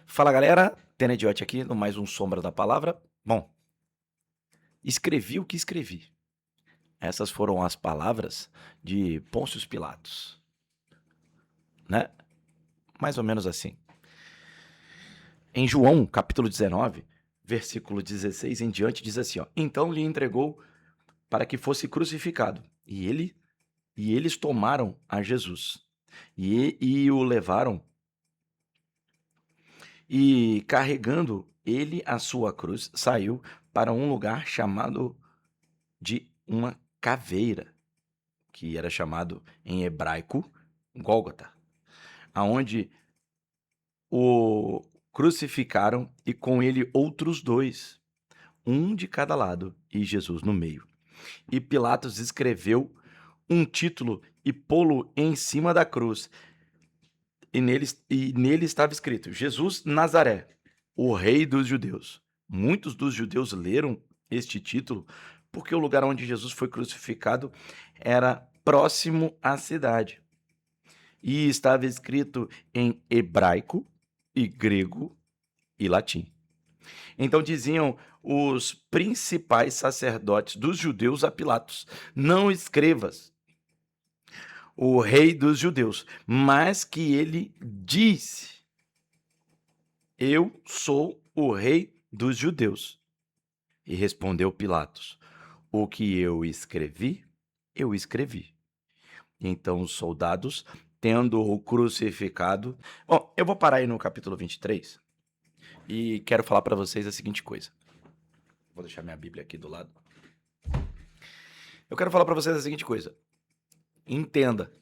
Fala galera, Tenediote aqui no mais um Sombra da Palavra. Bom, escrevi o que escrevi. Essas foram as palavras de Pôncio Pilatos, né? Mais ou menos assim. Em João, capítulo 19, versículo 16 em diante, diz assim, ó: Então lhe entregou para que fosse crucificado, e eles tomaram a Jesus, e o levaram, e carregando ele a sua cruz, saiu para um lugar chamado de uma caveira, que era chamado em hebraico Gólgota, aonde o crucificaram e com ele outros dois, um de cada lado e Jesus no meio. E Pilatos escreveu um título e pô-lo em cima da cruz. E nele estava escrito: Jesus Nazaré, o Rei dos Judeus. Muitos dos judeus leram este título porque o lugar onde Jesus foi crucificado era próximo à cidade. E estava escrito em hebraico e grego e latim. Então diziam os principais sacerdotes dos judeus a Pilatos: Não escrevas o Rei dos Judeus, mas que ele disse: Eu sou o Rei dos Judeus. E respondeu Pilatos: O que eu escrevi, eu escrevi. Então os soldados, tendo-o crucificado... Bom, eu vou parar aí no capítulo 23 e quero falar para vocês a seguinte coisa. Vou deixar minha Bíblia aqui do lado. Eu quero falar para vocês a seguinte coisa. Entenda,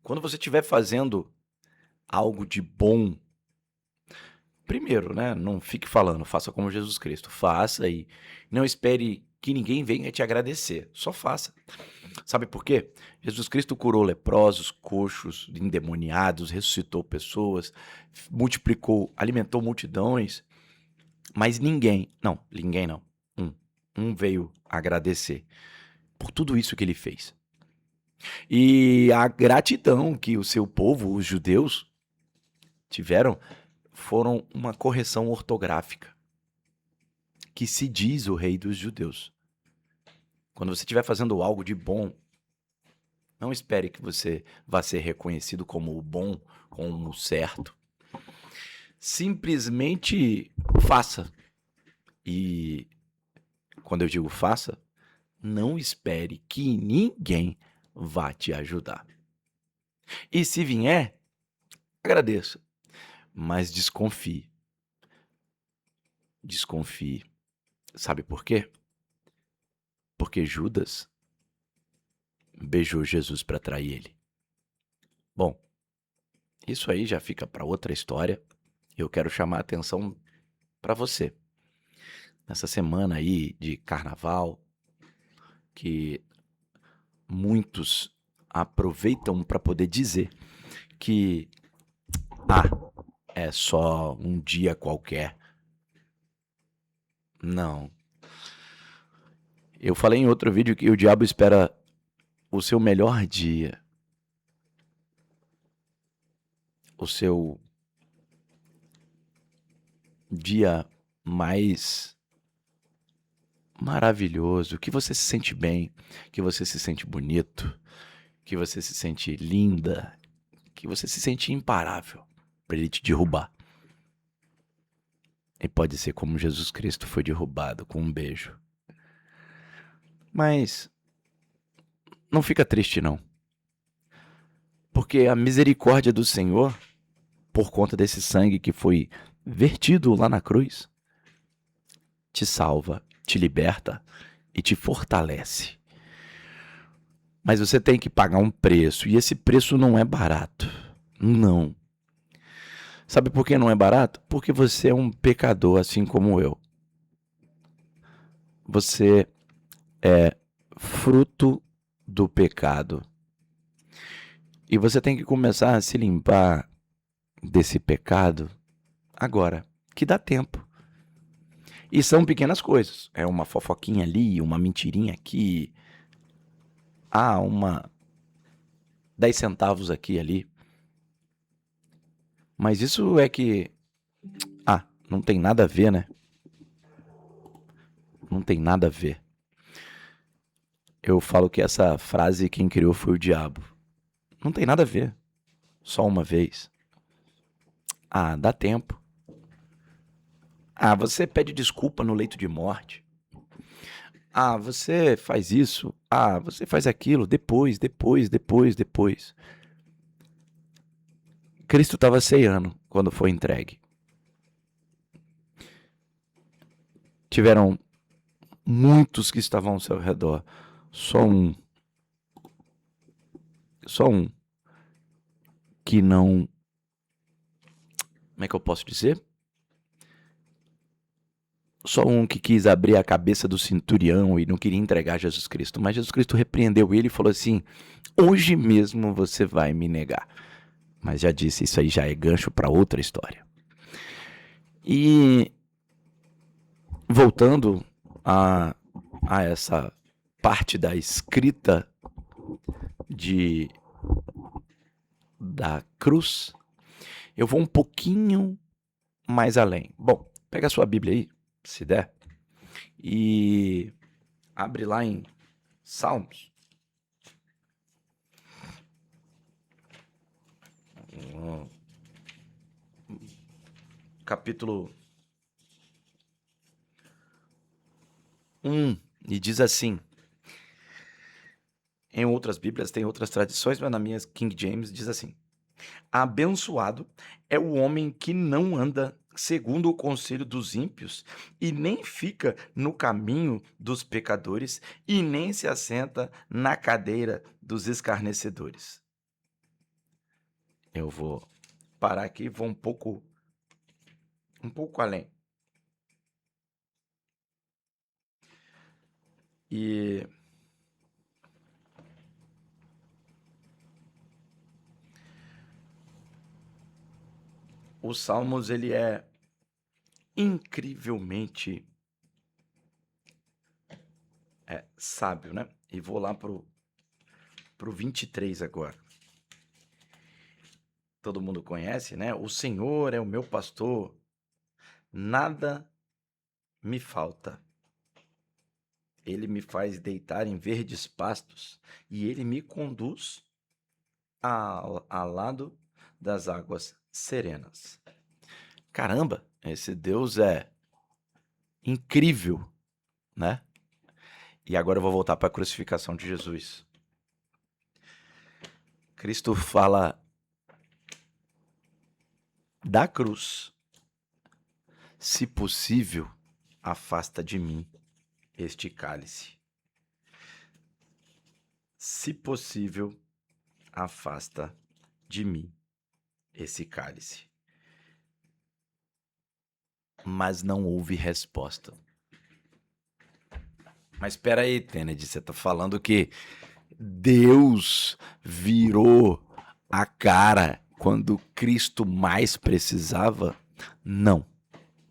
quando você estiver fazendo algo de bom, primeiro, né, não fique falando, faça como Jesus Cristo. Faça e não espere que ninguém venha te agradecer. Só faça. Sabe por quê? Jesus Cristo curou leprosos, coxos, endemoniados, ressuscitou pessoas, multiplicou, alimentou multidões, mas ninguém não, um veio agradecer por tudo isso que ele fez. E a gratidão que o seu povo, os judeus, tiveram foram uma correção ortográfica, que se diz o Rei dos Judeus. Quando você estiver fazendo algo de bom, não espere que você vá ser reconhecido como o bom, como o certo. Simplesmente faça. E quando eu digo faça, não espere que ninguém vá te ajudar. E se vier, agradeça, mas desconfie. Desconfie. Sabe por quê? Porque Judas beijou Jesus para trair ele. Bom, isso aí já fica para outra história. Eu quero chamar a atenção para você. Nessa semana aí de carnaval, que muitos aproveitam para poder dizer que é só um dia qualquer. Não. Eu falei em outro vídeo que o diabo espera o seu melhor dia, o seu dia mais maravilhoso, que você se sente bem, que você se sente bonito, que você se sente linda, que você se sente imparável, para ele te derrubar. E pode ser como Jesus Cristo foi derrubado com um beijo. Mas não fica triste não, porque a misericórdia do Senhor, por conta desse sangue que foi vertido lá na cruz, te salva, te liberta e te fortalece. Mas você tem que pagar um preço, e esse preço não é barato. Não. Sabe por que não é barato? Porque você é um pecador assim como eu. Você é fruto do pecado. E você tem que começar a se limpar desse pecado agora, que dá tempo. E são pequenas coisas. É uma fofoquinha ali, uma mentirinha aqui. Uma 10 centavos aqui e ali. Mas isso é que Não tem nada a ver, né? Não tem nada a ver. Eu falo que essa frase quem criou foi o diabo. Não tem nada a ver. Só uma vez. Ah, dá tempo. Ah, você pede desculpa no leito de morte. Ah, você faz isso. Ah, você faz aquilo. Depois. Cristo estava ceando quando foi entregue. Tiveram muitos que estavam ao seu redor. Só um. Só um que não. Como é que eu posso dizer? Só um que quis abrir a cabeça do centurião e não queria entregar Jesus Cristo. Mas Jesus Cristo repreendeu ele e falou assim: hoje mesmo você vai me negar. Mas já disse, isso aí já é gancho para outra história. E voltando a, a essa parte da escrita de da cruz, eu vou um pouquinho mais além. Bom, pega a sua Bíblia aí, se der, e abre lá em Salmos. Capítulo 1, e diz assim. Em outras Bíblias tem outras tradições, mas na minha King James diz assim: abençoado é o homem que não anda segundo o conselho dos ímpios, e nem fica no caminho dos pecadores, e nem se assenta na cadeira dos escarnecedores. Eu vou parar aqui e vou um pouco além. E o Salmos, ele é incrivelmente sábio, né? E vou lá pro 23 agora. Todo mundo conhece, né? O Senhor é o meu pastor, nada me falta. Ele me faz deitar em verdes pastos e ele me conduz ao lado das águas serenas. Caramba, esse Deus é incrível, né? E agora eu vou voltar para a crucificação de Jesus. Cristo fala da cruz: se possível, afasta de mim este cálice. Se possível, afasta de mim esse cálice. Mas não houve resposta. Mas espera aí, Kennedy, você tá falando que Deus virou a cara quando Cristo mais precisava? Não,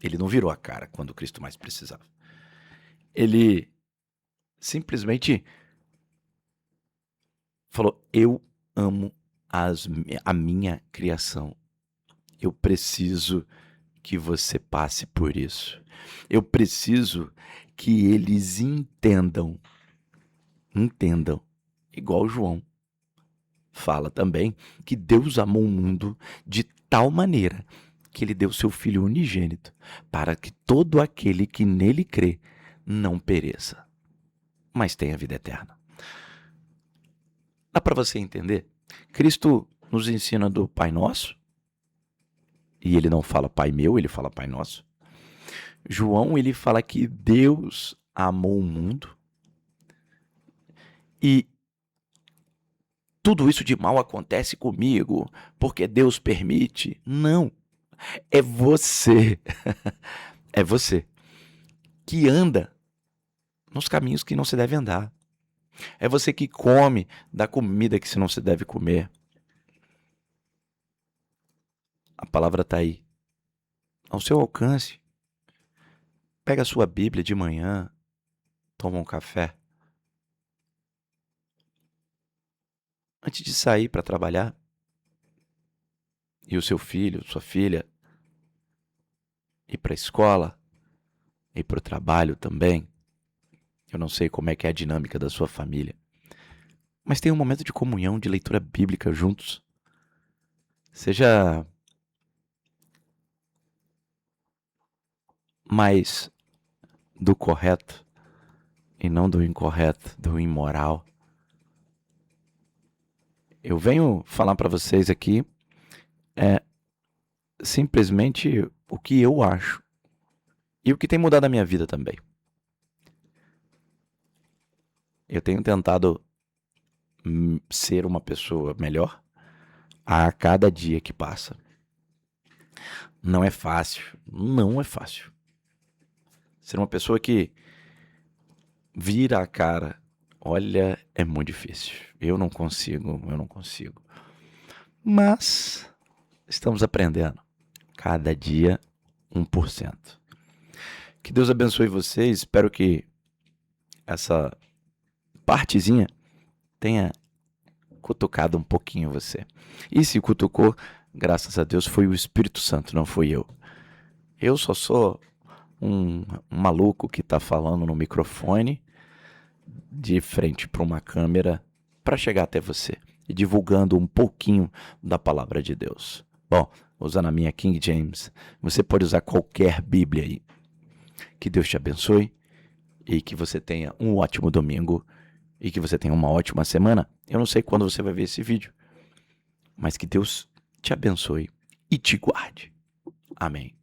ele não virou a cara quando Cristo mais precisava. Ele simplesmente falou: eu amo a minha criação. Eu preciso que você passe por isso. Eu preciso que eles entendam, igual João fala também, que Deus amou o mundo de tal maneira que ele deu seu Filho unigênito, para que todo aquele que nele crê não pereça, mas tenha vida eterna. Dá para você entender? Cristo nos ensina do Pai Nosso, e ele não fala Pai meu, ele fala Pai Nosso. João, ele fala que Deus amou o mundo e tudo isso de mal acontece comigo porque Deus permite. Não, é você, é você que anda nos caminhos que não se deve andar. É você que come da comida que não se deve comer. A palavra está aí, ao seu alcance. Pega a sua Bíblia de manhã, toma um café. Antes de sair para trabalhar, e o seu filho, sua filha, ir para a escola, ir para o trabalho também. Eu não sei como é que é a dinâmica da sua família, mas tenha um momento de comunhão, de leitura bíblica juntos. Seja mais do correto e não do incorreto, do imoral. Eu venho falar para vocês aqui simplesmente o que eu acho e o que tem mudado a minha vida também. Eu tenho tentado ser uma pessoa melhor a cada dia que passa. Não é fácil, não é fácil. Ser uma pessoa que vira a cara, olha, é muito difícil. Eu não consigo. Mas estamos aprendendo. Cada dia 1%. Que Deus abençoe vocês. Espero que essa partezinha tenha cutucado um pouquinho você. E se cutucou, graças a Deus, foi o Espírito Santo, não fui eu. Eu só sou um maluco que está falando no microfone de frente para uma câmera para chegar até você e divulgando um pouquinho da palavra de Deus. Bom, usando a minha King James, você pode usar qualquer Bíblia aí. Que Deus te abençoe e que você tenha um ótimo domingo e que você tenha uma ótima semana. Eu não sei quando você vai ver esse vídeo, mas que Deus te abençoe e te guarde. Amém.